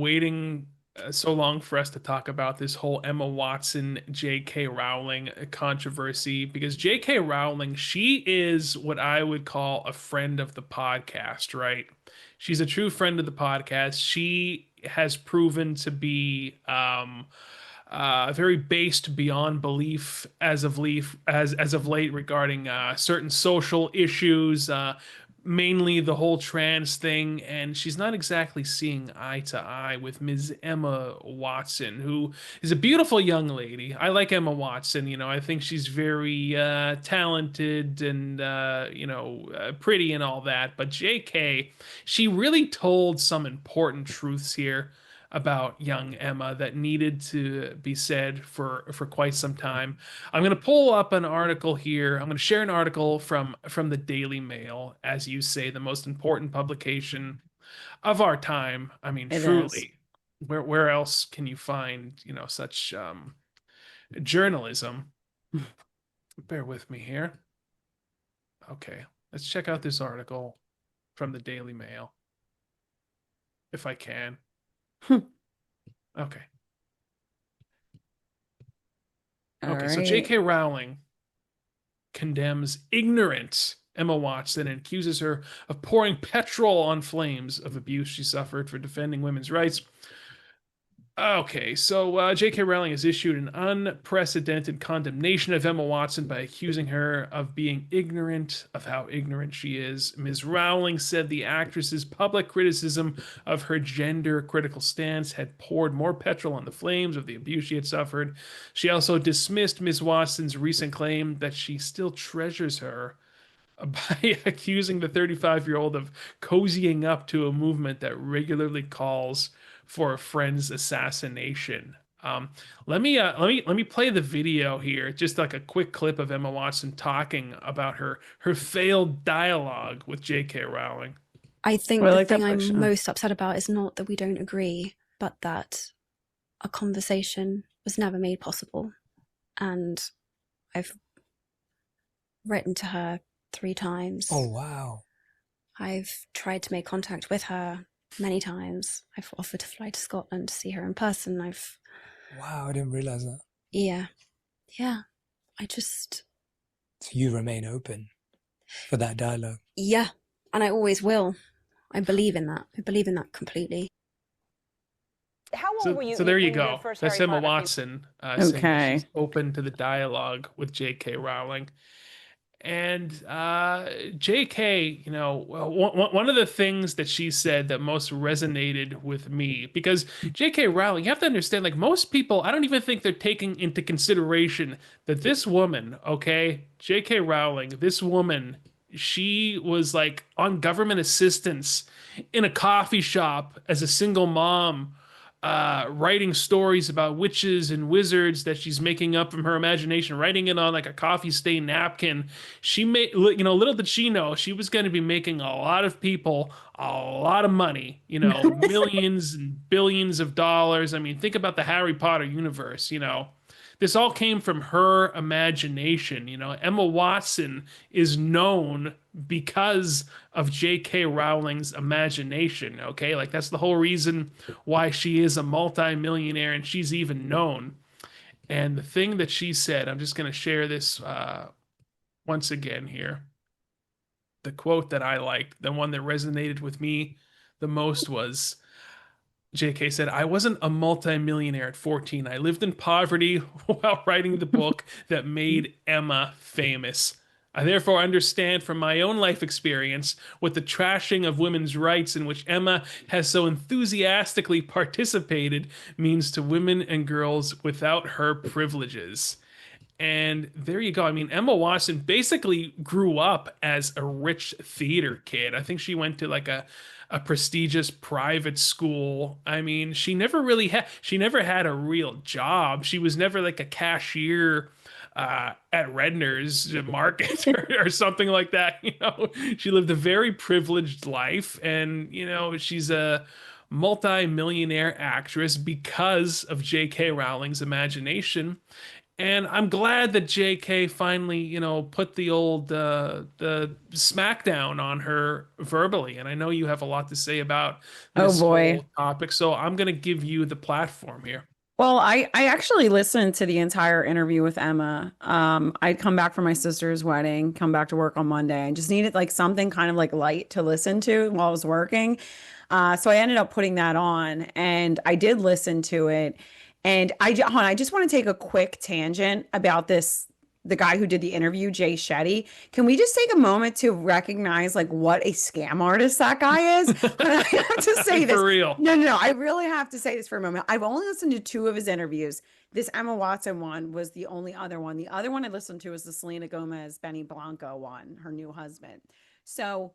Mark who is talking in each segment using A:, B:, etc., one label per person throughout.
A: waiting so long for us to talk about this whole Emma Watson, J.K. Rowling controversy because J.K. Rowling, she is what I would call a friend of the podcast, right? She's a true friend of the podcast. She has proven to be very based beyond belief as of late regarding certain social issues, mainly the whole trans thing, and she's not exactly seeing eye to eye with Ms. Emma Watson, who is a beautiful young lady. I like Emma Watson, I think she's very talented and pretty and all that. But JK, she really told some important truths here about young Emma that needed to be said for quite some time. I'm going to pull up an article here. I'm going to share an article from the Daily Mail, as you say, the most important publication of our time. I mean,
B: It is.
A: truly, where else can you find, such journalism? Bear with me here. Okay, let's check out this article from the Daily Mail, if I can. Okay.
B: All
A: Okay, so
B: right.
A: J.K. Rowling condemns ignorant Emma Watson and accuses her of pouring petrol on flames of abuse she suffered for defending women's rights. Okay, so J.K. Rowling has issued an unprecedented condemnation of Emma Watson by accusing her of being ignorant of how ignorant she is. Ms. Rowling said the actress's public criticism of her gender critical stance had poured more petrol on the flames of the abuse she had suffered. She also dismissed Ms. Watson's recent claim that she still treasures her by accusing the 35-year-old of cozying up to a movement that regularly calls for a friend's assassination. Let me play the video here, just like a quick clip of Emma Watson talking about her failed dialogue with J.K. Rowling.
B: I think
C: Well, I
B: the
C: like
B: thing
C: that
B: I'm
C: portion.
B: most upset about is not that we don't agree, but that a conversation was never made possible. And I've written to her 3 times.
D: Oh, wow.
B: I've tried to make contact with her many times. I've offered to fly to Scotland to see her in person.
D: Wow, I didn't realize that.
B: Yeah. I just,
D: So you remain open for that dialogue.
B: yeah. And I always will. I believe in that. I believe in that completely.
E: How old
A: So,
E: were you
A: so there
E: in
A: you
E: your
A: go.
E: first
A: That's
E: Harry
A: Emma
E: Potter film?
A: Watson saying that
C: Okay.
A: she's open to the dialogue with J.K. Rowling. And JK, one of the things that she said that most resonated with me, because JK Rowling, you have to understand, like most people, I don't even think they're taking into consideration that this woman, okay, JK Rowling, this woman, she was like on government assistance in a coffee shop as a single mom, writing stories about witches and wizards that she's making up from her imagination, writing it on like a coffee stain napkin. She made, little did she know, she was going to be making a lot of people a lot of money, millions and billions of dollars. I mean, think about the Harry Potter universe. This all came from her imagination. Emma Watson is known because of J.K. Rowling's imagination. Okay, like that's the whole reason why she is a multimillionaire and she's even known. And the thing that she said, I'm just going to share this once again here. The quote that I liked, the one that resonated with me the most was JK said, I wasn't a multimillionaire at 14. I lived in poverty while writing the book that made Emma famous. I therefore understand from my own life experience what the trashing of women's rights in which Emma has so enthusiastically participated means to women and girls without her privileges. And there you go. I mean, Emma Watson basically grew up as a rich theater kid. I think she went to like a prestigious private school. I mean, she never had a real job. She was never like a cashier at Redner's Market or something like that. She lived a very privileged life, and she's a multi-millionaire actress because of J.K. Rowling's imagination. And I'm glad that JK finally, put the smackdown on her verbally. And I know you have a lot to say about
C: Oh
A: this
C: boy.
A: whole topic, so I'm going to give you the platform here.
C: Well, I actually listened to the entire interview with Emma. I'd come back from my sister's wedding, come back to work on Monday. I just needed like something kind of like light to listen to while I was working. So I ended up putting that on and I did listen to it. And hold on, I just want to take a quick tangent about this, the guy who did the interview, Jay Shetty. Can we just take a moment to recognize like what a scam artist that guy is? I have to say this.
A: For real.
C: No. I really have to say this for a moment. I've only listened to two of his interviews. This Emma Watson one was the only other one. The other one I listened to was the Selena Gomez, Benny Blanco one, her new husband. So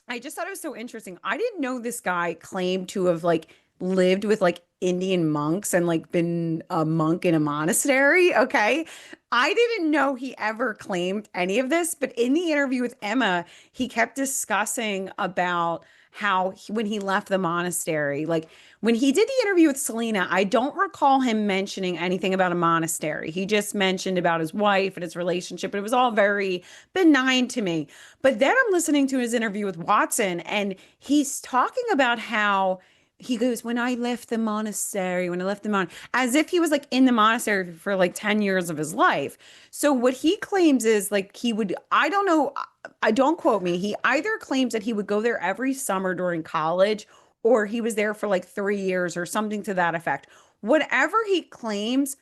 C: I just thought it was so interesting. I didn't know this guy claimed to have like lived with like Indian monks and like been a monk in a monastery. Okay. I didn't know he ever claimed any of this, but in the interview with Emma, he kept discussing about how when he left the monastery, like when he did the interview with Selena, I don't recall him mentioning anything about a monastery. He just mentioned about his wife and his relationship, but it was all very benign to me. But then I'm listening to his interview with Watson, and he's talking about how he goes, when I left the monastery, when I left the as if he was like in the monastery for like 10 years of his life. So what he claims is like he would, I don't know, I don't quote me. He either claims that he would go there every summer during college, or he was there for like 3 years or something to that effect. Whatever he claims,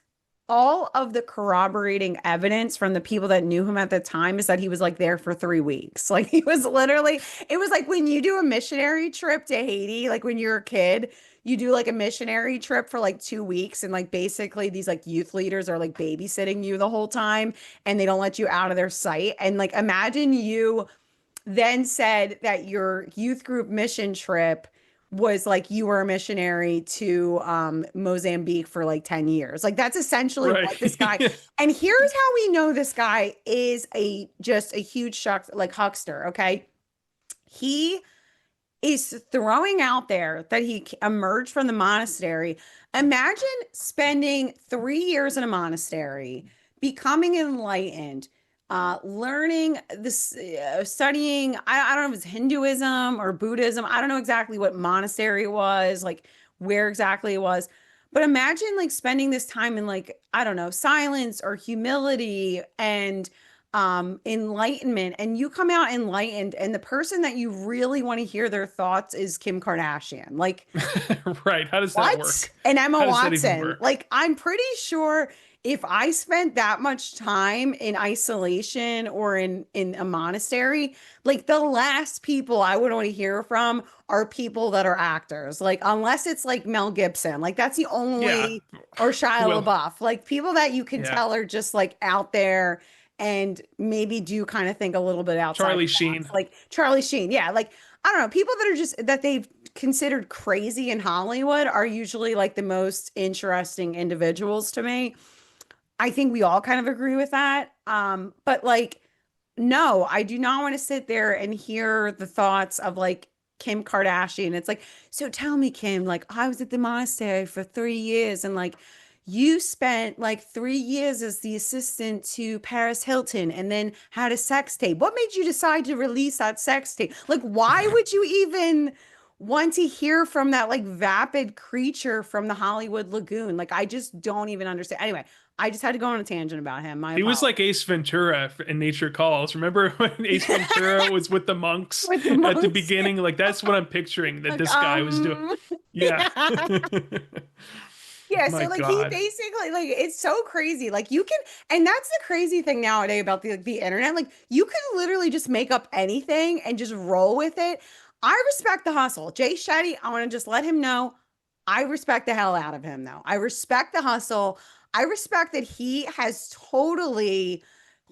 C: all of the corroborating evidence from the people that knew him at the time is that he was like there for 3 weeks. Like he was literally, it was like when you do a missionary trip to Haiti, like when you're a kid, you do like a missionary trip for like 2 weeks, and like basically these like youth leaders are like babysitting you the whole time and they don't let you out of their sight. And like imagine you then said that your youth group mission trip was like you were a missionary to Mozambique for like 10 years. Like that's essentially
A: Right.
C: what this guy. And here's how we know this guy is a just a huge shuck like huckster, okay? He is throwing out there that he emerged from the monastery. Imagine spending 3 years in a monastery, becoming enlightened, learning this, studying. I don't know if it's Hinduism or Buddhism. I don't know exactly what monastery it was, like where exactly it was. But imagine like spending this time in like, I don't know, silence or humility and enlightenment, and you come out enlightened, and the person that you really want to hear their thoughts is Kim Kardashian. Like
A: Right. How does that
C: what?
A: work?
C: And Emma
A: How does that even
C: Watson.
A: work?
C: Like I'm pretty sure if I spent that much time in isolation or in a monastery, like the last people I would want to hear from are people that are actors. Like unless it's like Mel Gibson, like that's the
A: Yeah.
C: only, or Shia
A: Well,
C: LaBeouf, like people that you can
A: yeah.
C: tell are just like out there and maybe do kind of think a little bit outside
A: Charlie
C: the box.
A: Sheen.
C: Like Charlie Sheen. Yeah, like I don't know, people that are just that they've considered crazy in Hollywood are usually like the most interesting individuals to me. I think we all kind of agree with that. But like, no, I do not want to sit there and hear the thoughts of like Kim Kardashian. It's like, so tell me, Kim, like I was at the monastery for 3 years and like you spent like 3 years as the assistant to Paris Hilton and then had a sex tape. What made you decide to release that sex tape? Like, why would you even want to hear from that like vapid creature from the Hollywood Lagoon? Like, I just don't even understand. Anyway, I just had to go on a tangent about him. My
A: He was
C: apologies.
A: like Ace Ventura in Nature Calls. Remember when Ace Ventura was with the monks
C: With the
A: at the
C: monks.
A: beginning? Like that's what I'm picturing that
C: Like,
A: this guy was doing. Yeah.
C: yeah. Yeah,
A: My
C: so like he
A: God.
C: basically like it's so crazy. Like you can, and that's the crazy thing nowadays about the internet. Like you can literally just make up anything and just roll with it. I respect the hustle. Jay Shetty, I want to just let him know I respect the hell out of him though. I respect the hustle. I respect that he has totally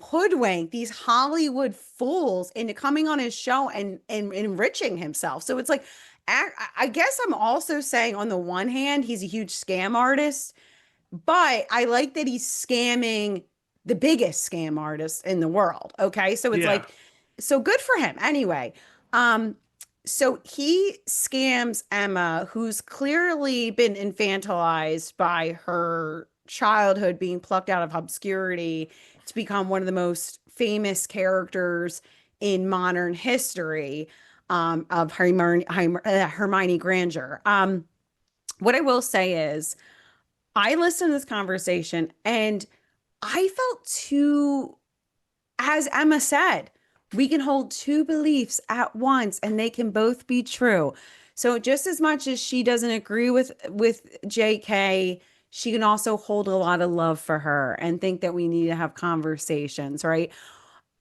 C: hoodwinked these Hollywood fools into coming on his show and enriching himself. So it's like I guess I'm also saying on the one hand, he's a huge scam artist, but I like that he's scamming the biggest scam artist in the world. Okay. So it's
A: Yeah.
C: like, so good for him. Anyway, um, so he scams Emma, who's clearly been infantilized by her childhood being plucked out of obscurity to become one of the most famous characters in modern history, of Hermione Granger. What I will say is, I listened to this conversation and I felt too, as Emma said, we can hold two beliefs at once and they can both be true. So just as much as she doesn't agree with JK, she can also hold a lot of love for her and think that we need to have conversations, right?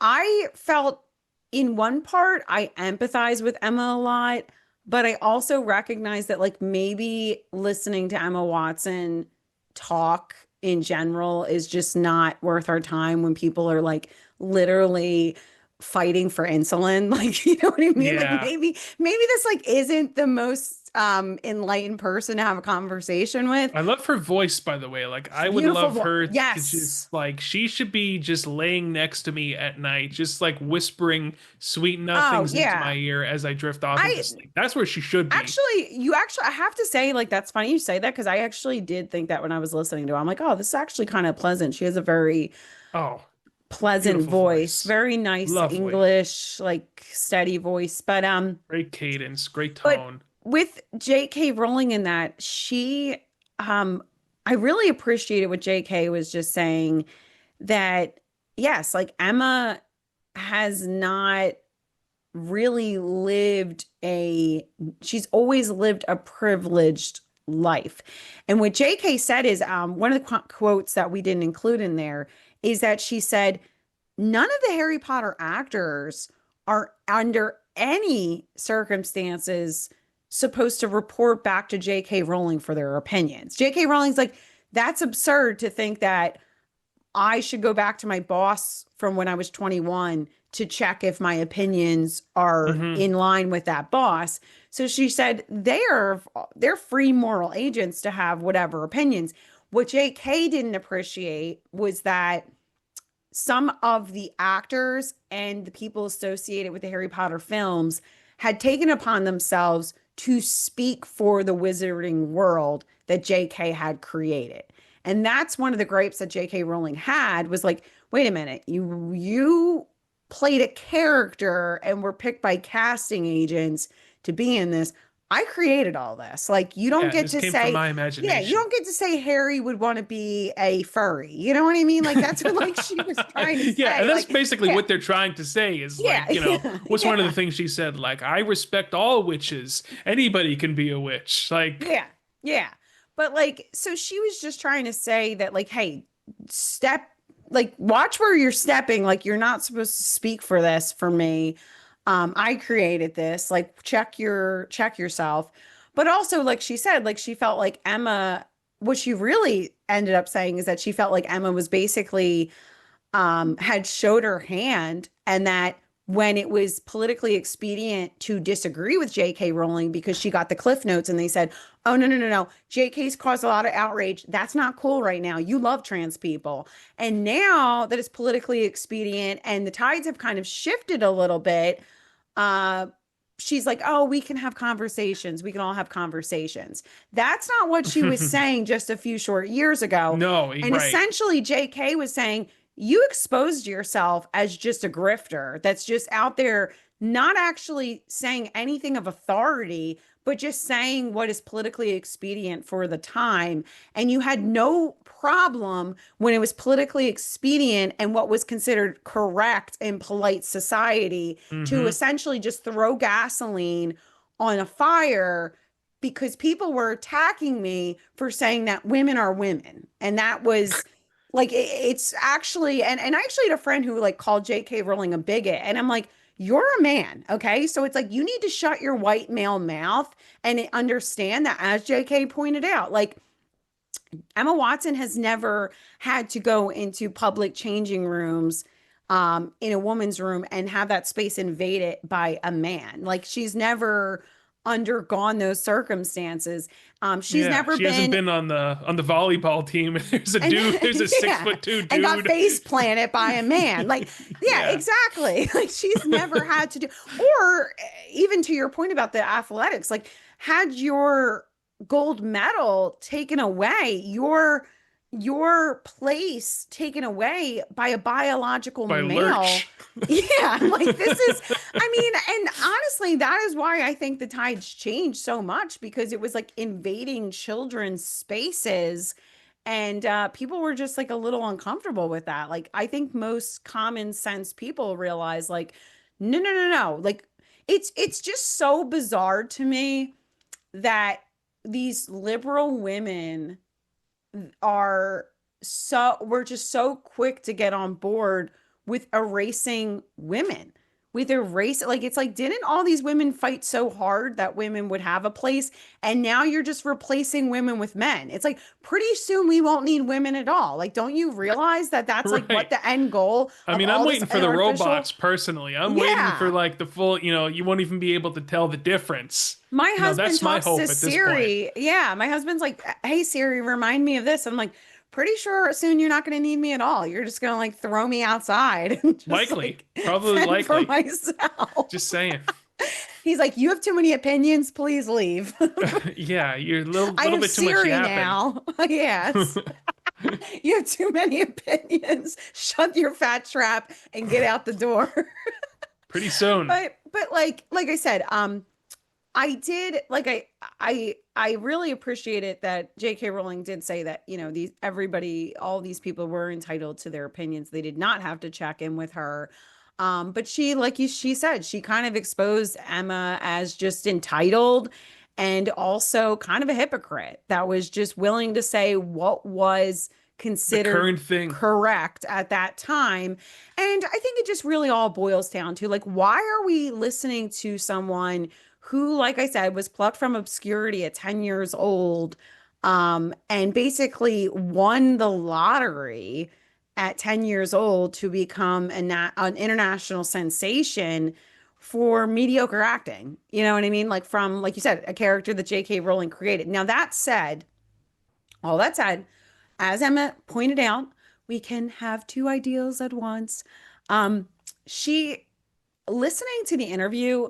C: I felt in one part I empathize with Emma a lot, but I also recognize that like maybe listening to Emma Watson talk in general is just not worth our time when people are like literally fighting for insulin. Like, you know what I mean? Like
A: Yeah.
C: maybe this like isn't the most enlightened person to have a conversation with.
A: I love her voice, by the way. Like, I would
C: Beautiful
A: love
C: voice.
A: her to
C: Yes.
A: just, like, she should be just laying next to me at night, just like whispering sweet
C: Oh,
A: nothings into
C: yeah.
A: my ear as I drift off into
C: I
A: sleep. That's where she should be.
C: I have to say, like, that's funny you say that because I actually did think that when I was listening to her. I'm like, oh, this is actually kind of pleasant. She has a very
A: Oh,
C: pleasant
A: beautiful
C: voice,
A: voice.
C: very nice
A: Lovely.
C: English, like steady voice.
A: Great cadence, great
C: But
A: tone.
C: with J.K. Rowling in that, um, I really appreciated what J.K. was just saying that, yes, like Emma has not really she's always lived a privileged life. And what JK said is, one of the quotes that we didn't include in there is that she said, none of the Harry Potter actors are under any circumstances supposed to report back to JK Rowling for their opinions. JK Rowling's like, that's absurd to think that I should go back to my boss from when I was 21 to check if my opinions are
A: Hmm.
C: in line with that boss. So she said they're free moral agents to have whatever opinions. What JK didn't appreciate was that some of the actors and the people associated with the Harry Potter films had taken upon themselves to speak for the wizarding world that JK had created. And that's one of the gripes that JK Rowling had was like, wait a minute, you played a character and were picked by casting agents to be in this. I created all this. Like, you don't
A: Yeah,
C: get
A: this
C: to
A: came from
C: say,
A: my
C: yeah, you
A: imagination.
C: don't get to say Harry would want to be a furry. You know what I mean? Like, that's what like she was trying to
A: Yeah,
C: say.
A: and that's
C: Like,
A: basically
C: yeah,
A: what they're trying to say is
C: yeah,
A: like,
C: yeah,
A: what's one of the
C: yeah,
A: things she said? Like, I respect all witches. Anybody can be a witch. Like,
C: yeah, yeah. But like, so she was just trying to say that, like, hey, step, like, watch where you're stepping. Like, you're not supposed to speak for this for me. I created this. Like, check yourself. But also, like she said, like she felt like Emma, what she really ended up saying is that she felt like Emma was basically had showed her hand, and that when it was politically expedient to disagree with J.K. Rowling because she got the cliff notes and they said, oh, no, no, no, no. J.K.'s caused a lot of outrage. That's not cool right now. You love trans people. And now that it's politically expedient and the tides have kind of shifted a little bit, uh, she's like, oh, we can have conversations. We can all have conversations. That's not what she was saying just a few short years ago.
A: no,
C: And
A: right.
C: essentially, JK was saying, you exposed yourself as just a grifter that's just out there, not actually saying anything of authority, but just saying what is politically expedient for the time. And you had no problem when it was politically expedient and what was considered correct in polite society to
A: Hmm.
C: essentially just throw gasoline on a fire because people were attacking me for saying that women are women. And that was like it's actually, and I actually had a friend who like called J.K. Rowling a bigot. And I'm like, you're a man, okay? So it's like you need to shut your white male mouth and understand that, as JK pointed out, like Emma Watson has never had to go into public changing rooms in a woman's room and have that space invaded by a man. Like she's never undergone those circumstances. She's
A: Yeah,
C: never
A: she hasn't
C: been
A: been on the volleyball team. There's a
C: and
A: dude, there's a six
C: yeah,
A: foot two
C: and got
A: dude.
C: face planted by a man. Like, yeah,
A: Yeah.
C: exactly. Like she's never had to do, or even to your point about the athletics, like had your gold medal taken away, your place taken away by a biological
A: By
C: male.
A: Lurch.
C: Yeah, like this is, I mean, and honestly, that is why I think the tides changed so much because it was like invading children's spaces. And people were just like a little uncomfortable with that. Like, I think most common sense people realize, like, no, no, no, no. Like, it's just so bizarre to me that these liberal women are so we're just so quick to get on board with erasing women with erase like it's like didn't all these women fight so hard that women would have a place and now you're just replacing women with men. It's like pretty soon we won't need women at all. Like don't you realize that that's like what
A: Right.
C: the end goal
A: I
C: of
A: mean, I'm
C: all this
A: waiting for the
C: artificial.
A: robots personally. I'm waiting for
C: Yeah,
A: like the full, you won't even be able to tell the difference.
C: my husband
A: That's my
C: talks to
A: hope at this point.
C: Siri. Yeah, my husband's like, "Hey Siri, remind me of this." I'm like, "Pretty sure soon you're not going to need me at all. You're just going to like throw me outside and just
A: Likely.
C: like
A: Probably
C: fend for
A: likely.
C: myself."
A: Just saying.
C: He's like, "You have too many opinions. Please leave."
A: Yeah, you're a little
C: I
A: little
C: have
A: bit too much
C: Siri
A: yapping.
C: now. Yes. You have too many opinions. Shut your fat trap and get out the door.
A: Pretty soon.
C: But like I said, I did like I really appreciated that J.K. Rowling did say that, these everybody, all these people were entitled to their opinions. They did not have to check in with her. But she said, she kind of exposed Emma as just entitled and also kind of a hypocrite that was just willing to say what was
A: The
C: considered
A: current thing.
C: correct at that time. And I think it just really all boils down to like, why are we listening to someone who, like I said, was plucked from obscurity at 10 years old, and basically won the lottery at 10 years old to become an international sensation for mediocre acting. You know what I mean? Like from, like you said, a character that J.K. Rowling created. Now, all that said, as Emma pointed out, we can have two ideals at once. She listening to the interview,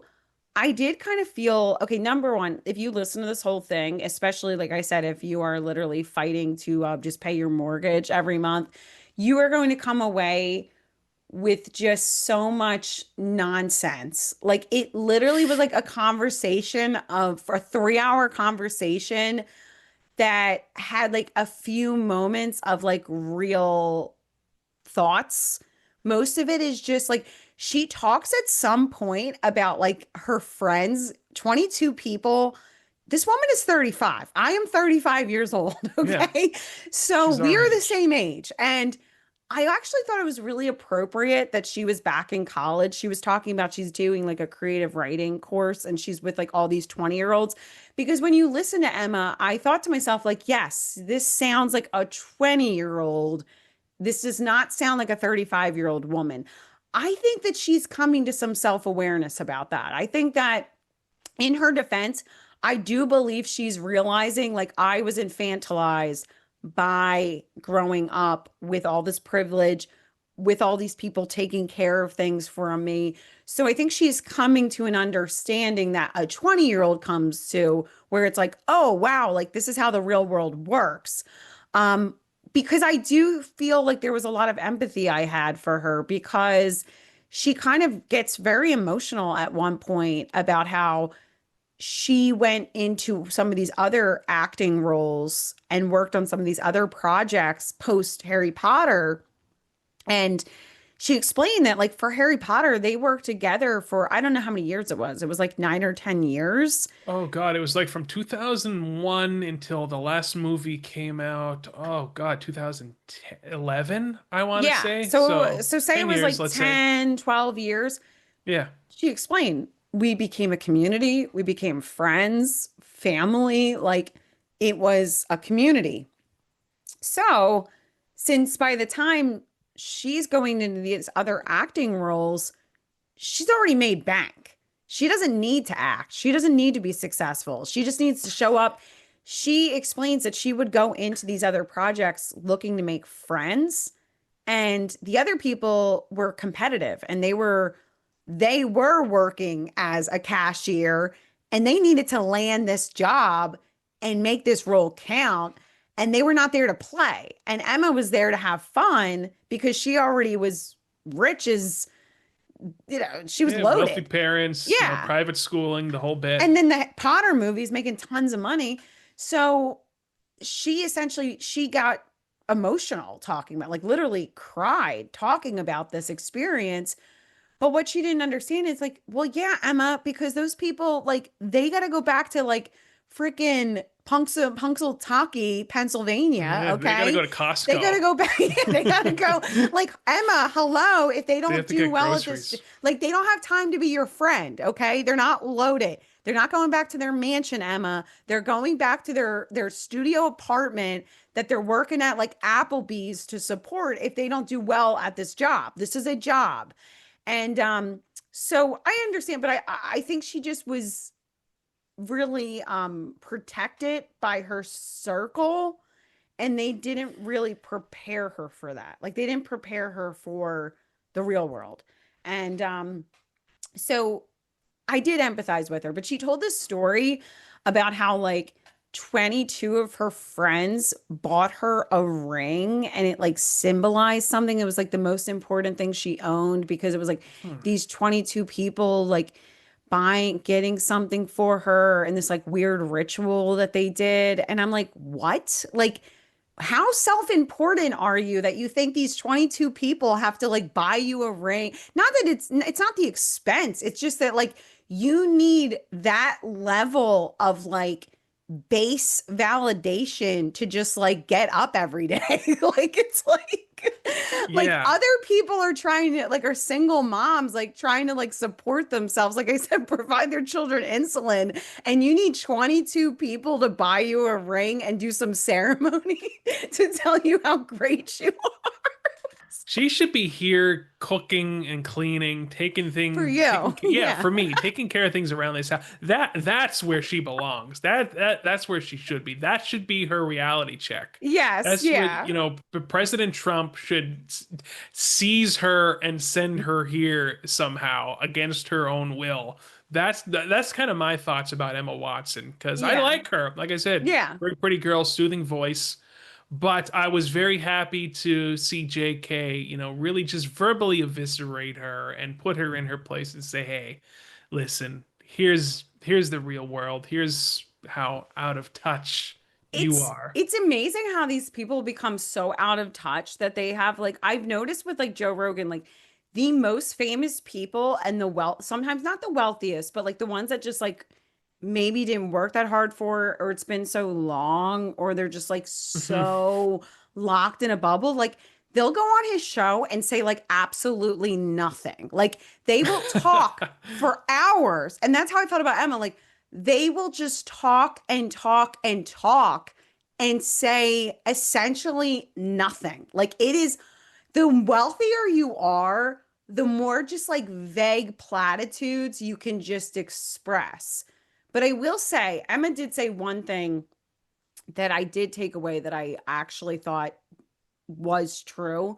C: I did kind of feel okay. Number one, if you listen to this whole thing, especially like I said, if you are literally fighting to just pay your mortgage every month, you are going to come away with just so much nonsense. Like it literally was like a conversation of a 3 hour conversation that had like a few moments of like real thoughts. Most of it is just like she talks at some point about like her friends, 22 people. This woman is 35. I am 35 years old.
A: Yeah,
C: Okay. So
A: she's our
C: we're the
A: age.
C: same age. And I actually thought it was really appropriate that she was back in college. She was talking about she's doing like a creative writing course and she's with like all these 20-year-olds. Because when you listen to Emma, I thought to myself, like, yes, this sounds like a 20-year-old. This does not sound like a 35-year-old woman. I think that she's coming to some self awareness about that. I think that in her defense, I do believe she's realizing like I was infantilized by growing up with all this privilege, with all these people taking care of things for me. So I think she's coming to an understanding that a 20-year-old comes to where it's like, oh, wow, like this is how the real world works. Um, because I do feel like there was a lot of empathy I had for her because she kind of gets very emotional at one point about how she went into some of these other acting roles and worked on some of these other projects post Harry Potter. And she explained that, like, for Harry Potter, they worked together for I don't know how many years it was. It was like 9 or 10 years.
A: Oh God, it was like from 2001 until the last movie came out. Oh God, 2011, I want to
C: Yeah.
A: say.
C: So,
A: So
C: so say it
A: 10
C: was
A: years,
C: like
A: let's say.
C: 10, 12 years.
A: Yeah.
C: She explained we became a community, we became friends, family, like it was a community. So, since by the time she's going into these other acting roles, she's already made bank. She doesn't need to act. She doesn't need to be successful. She just needs to show up. She explains that she would go into these other projects looking to make friends, and the other people were competitive and they were working as a cashier and they needed to land this job and make this role count. and they were not there to play. And Emma was there to have fun because she already was rich as, she was
A: Yeah, wealthy
C: loaded.
A: parents,
C: Yeah.
A: private schooling, the whole bit.
C: And then the Potter movies making tons of money. So she got emotional talking about, like literally cried talking about this experience. But what she didn't understand is like, well, yeah, Emma, because those people, like, they got to go back to like freaking Punxsutawney, Pennsylvania.
A: Yeah, they got to
C: Okay.
A: go to
C: They got to
A: Costco.
C: go back. They got to go. Like, Emma, hello. If they
A: They
C: don't
A: have to
C: do
A: get
C: well at this,
A: groceries.
C: like, they don't have time to be your friend. Okay. They're not loaded. They're not going back to their mansion, Emma. They're going back to their studio apartment that they're working at, like Applebee's, to support if they don't do well at this job. This is a job. And so I understand, but I think she just was really protected by her circle, and they didn't really prepare her for that. Like, they didn't prepare her for the real world. And so I did empathize with her, but she told this story about how like 22 of her friends bought her a ring, and it like symbolized something. It was like the most important thing she owned, because it was like
A: Hmm.
C: these 22 people like getting something for her, and this like weird ritual that they did. And I'm like, what? Like, how self-important are you that you think these 22 people have to like buy you a ring? Not that it's not the expense. It's just that like you need that level of like base validation to just like get up every day. Like, it's like
A: Yeah.
C: other people are trying to like, are single moms like trying to like support themselves, like I said, provide their children insulin, and you need 22 people to buy you a ring and do some ceremony to tell you how great you are.
A: She should be here cooking and cleaning,
C: For
A: taking
C: you.
A: yeah,
C: Yeah.
A: for me, taking care of things around this house. That's where she belongs. That's where she should be. That should be her reality check.
C: Yes,
A: That's where,
C: yeah.
A: President Trump should seize her and send her here somehow against her own will. That's kind of my thoughts about Emma Watson, because I
C: Yeah.
A: like her. Like I said,
C: Yeah.
A: very pretty girl, soothing voice. But I was very happy to see JK, really just verbally eviscerate her and put her in her place and say, "Hey, listen, here's the real world. Here's how out of touch you are."
C: It's amazing how these people become so out of touch that they have like, I've noticed with like Joe Rogan, like the most famous people and sometimes not the wealthiest, but like the ones that just like maybe didn't work that hard for, or it's been so long, or they're just like
A: Mhm.
C: so locked in a bubble, like they'll go on his show and say like absolutely nothing. Like, they will talk for hours. And that's how I felt about Emma. Like, they will just talk and talk and talk and say essentially nothing. Like, it is, the wealthier you are, the more just like vague platitudes you can just express. But I will say, Emma did say one thing that I did take away that I actually thought was true.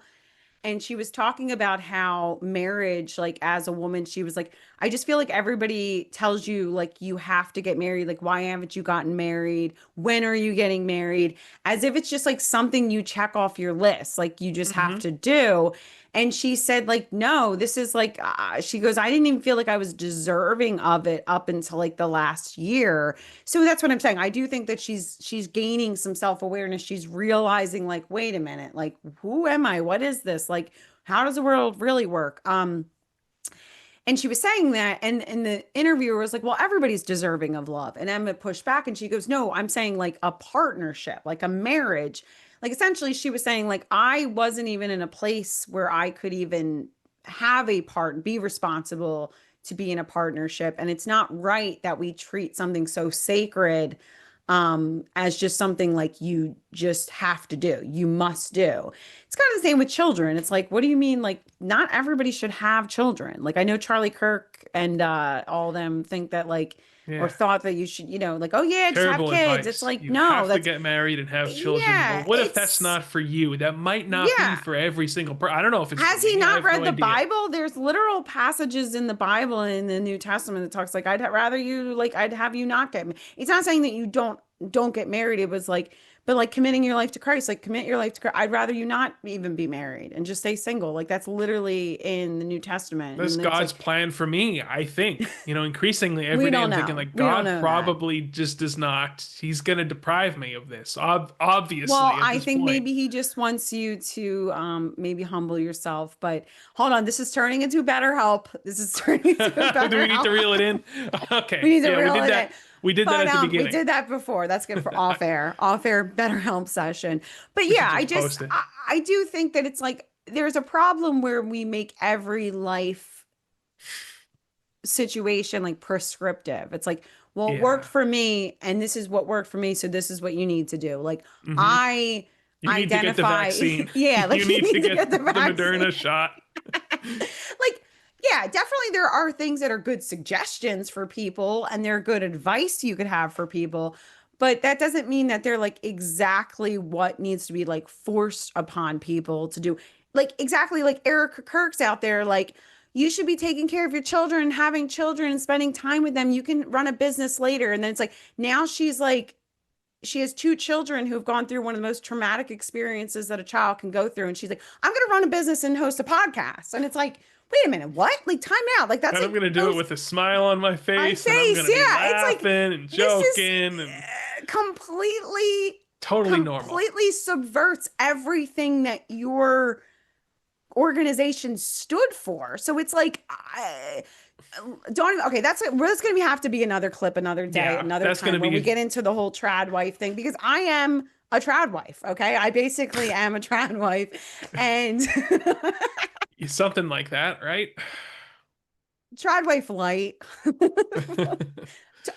C: And she was talking about how marriage, like as a woman, she was like, I just feel like everybody tells you, like, you have to get married. Like, why haven't you gotten married? When are you getting married? As if it's just like something you check off your list, like you just have
A: Mhm.
C: to do. And she said, like, no, this is like, she goes, I didn't even feel like I was deserving of it up until like the last year. So that's what I'm saying. I do think that she's gaining some self-awareness. She's realizing like, wait a minute, like, who am I? What is this? Like, how does the world really work? And she was saying that, and the interviewer was like, well, everybody's deserving of love. And Emma pushed back and she goes, no, I'm saying like a partnership, like a marriage. Like, essentially, she was saying, like, I wasn't even in a place where I could even have a part, be responsible to be in a partnership. And it's not right that we treat something so sacred as just something like you just have to do, you must do. It's kind of the same with children. It's like, what do you mean? Like, not everybody should have children. Like, I know Charlie Kirk and all them think that like, or
A: Yeah.
C: thought that you should, like, oh yeah, just have
A: Terrible
C: kids. It's
A: advice.
C: like,
A: You
C: no,
A: have to
C: that's,
A: get married and have children. Well,
C: yeah,
A: what if that's not for you? That might not be
C: yeah.
A: for every single person. I don't know if it's for
C: Has he
A: me. I
C: not
A: have no
C: read the
A: idea.
C: Bible? There's literal passages in the Bible in the New Testament that talks like, I'd rather you, like, I'd have you not get. It's not saying that you don't get married. It was like, But like committing your life to Christ, like commit your life to Christ. I'd rather you not even be married and just stay single. Like that's literally in the New Testament.
A: That's
C: And it's
A: God's
C: like,
A: plan for me, I think. You know, increasingly
C: we
A: every day
C: don't
A: I'm thinking
C: know.
A: like
C: We don't
A: God
C: know that.
A: probably just does not. He's going to deprive me of this.
C: Well,
A: Obviously at
C: I
A: this
C: think
A: point.
C: maybe he just wants you to maybe humble yourself. But hold on, this is turning into BetterHelp. This is turning into
A: Do we need to
C: BetterHelp.
A: reel it in?
C: We
A: Okay.
C: need to
A: Yeah, we
C: reel
A: did
C: it in.
A: that. We did that
C: But
A: at the
C: we
A: beginning.
C: did that before. That's good for off air BetterHelp session. But
A: We
C: yeah,
A: should just post it.
C: I do think that it's like there's a problem where we make every life situation like prescriptive. It's like, well, it worked
A: Yeah.
C: for me, and this is what worked for me, so this is what you need to do. Like
A: Hmm.
C: I
A: You need to get the
C: identify,
A: vaccine.
C: yeah,
A: You
C: like you
A: need to
C: need to get
A: get
C: the
A: the
C: vaccine.
A: Moderna shot.
C: Like, yeah, definitely there are things that are good suggestions for people and they're good advice you could have for people, but that doesn't mean that they're like exactly what needs to be like forced upon people to do. Like exactly like Erica Kirk's out there, like you should be taking care of your children, having children and spending time with them. You can run a business later. And then it's like now she's like she has two children who've gone through one of the most traumatic experiences that a child can go through. And she's like, I'm going to run a business and host a podcast. And it's like, wait a minute, what? Like, time out. Like, that's
A: And I'm
C: like
A: gonna do it
C: most
A: with a smile on my
C: on
A: face, and I'm
C: face.
A: gonna be
C: Yeah. It's like,
A: laughing and
C: this is
A: joking and
C: completely,
A: totally normal.
C: completely subverts everything that your organization stood for. So it's like, don't even, okay, that's going to have to be another clip, another day,
A: Yeah,
C: another
A: that's gonna
C: time when we
A: be
C: get into the whole trad wife thing because I am a trad wife. Okay. I basically am a trad wife and
A: something like that, right?
C: trad wife light.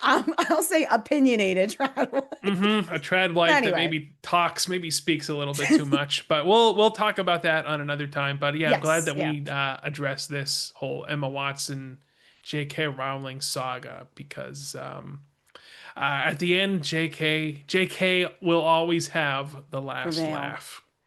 C: I'll say opinionated trad wife.
A: A trad wife that
C: Anyway,
A: maybe talks, maybe speaks a little bit too much, but we'll talk about that on another time. But yeah, I'm glad
C: yes.
A: that
C: Yeah.
A: we addressed this whole Emma Watson, J.K. Rowling saga because at the end, J.K. will always have the last
C: Prevail.
A: laugh.